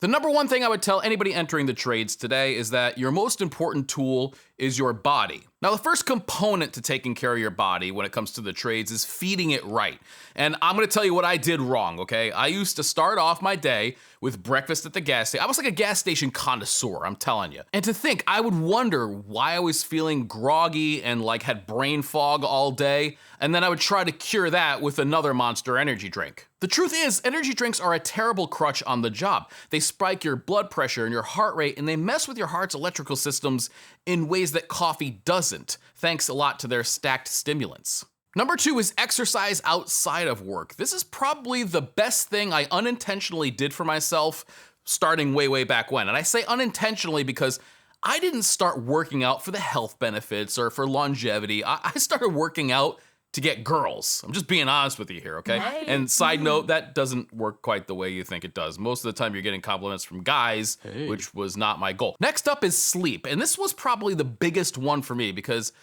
The number one thing I would tell anybody entering the trades today is that your most important tool is your body. Now, the first component to taking care of your body when it comes to the trades is feeding it right. And I'm gonna tell you what I did wrong, okay? I used to start off my day with breakfast at the gas station. I was like a gas station connoisseur, I'm telling you. And to think, I would wonder why I was feeling groggy and like had brain fog all day, and then I would try to cure that with another Monster energy drink. The truth is, energy drinks are a terrible crutch on the job. They spike your blood pressure and your heart rate, and they mess with your heart's electrical systems in ways that coffee doesn't, thanks a lot to their stacked stimulants. Number 2 is exercise outside of work. This is probably the best thing I unintentionally did for myself starting way back when. And I say unintentionally because I didn't start working out for the health benefits or for longevity. I started working out to get girls. I'm just being honest with you here, okay? Right. And side note, that doesn't work quite the way you think it does. Most of the time you're getting compliments from guys, which was not my goal. Next up is sleep. And this was probably the biggest one for me because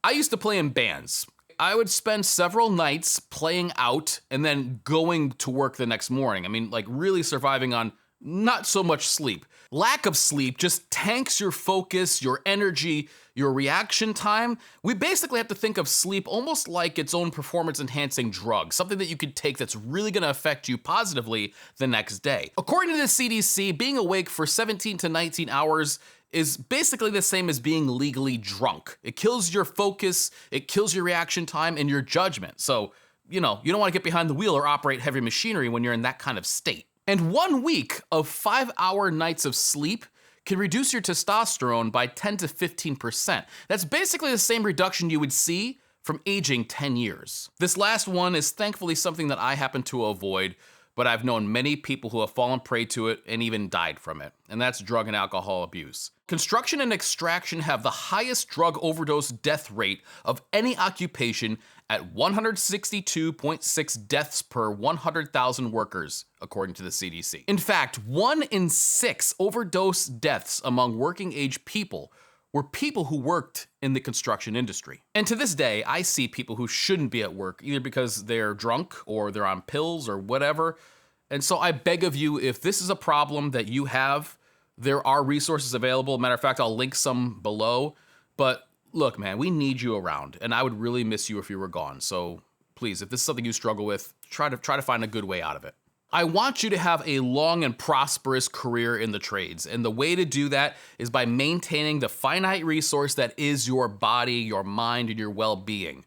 I used to play in bands. I would spend several nights playing out and then going to work the next morning. I mean, like really surviving on not so much sleep. Lack of sleep just tanks your focus, your energy, your reaction time. We basically have to think of sleep almost like its own performance enhancing drug, something that you could take that's really gonna affect you positively the next day. According to the CDC, being awake for 17 to 19 hours is basically the same as being legally drunk. It kills your focus, it kills your reaction time and your judgment. So, you don't wanna get behind the wheel or operate heavy machinery when you're in that kind of state. And 1 week of 5-hour nights of sleep can reduce your testosterone by 10 to 15%. That's basically the same reduction you would see from aging 10 years. This last one is thankfully something that I happen to avoid, but I've known many people who have fallen prey to it and even died from it, and that's drug and alcohol abuse. Construction and extraction have the highest drug overdose death rate of any occupation at 162.6 deaths per 100,000 workers, according to the CDC. In fact, 1 in 6 overdose deaths among working age people were people who worked in the construction industry. And to this day, I see people who shouldn't be at work, either because they're drunk or they're on pills or whatever. And so I beg of you, if this is a problem that you have, there are resources available. Matter of fact, I'll link some below. But look, man, we need you around, and I would really miss you if you were gone. So please, if this is something you struggle with, try to find a good way out of it. I want you to have a long and prosperous career in the trades, and the way to do that is by maintaining the finite resource that is your body, your mind, and your well-being.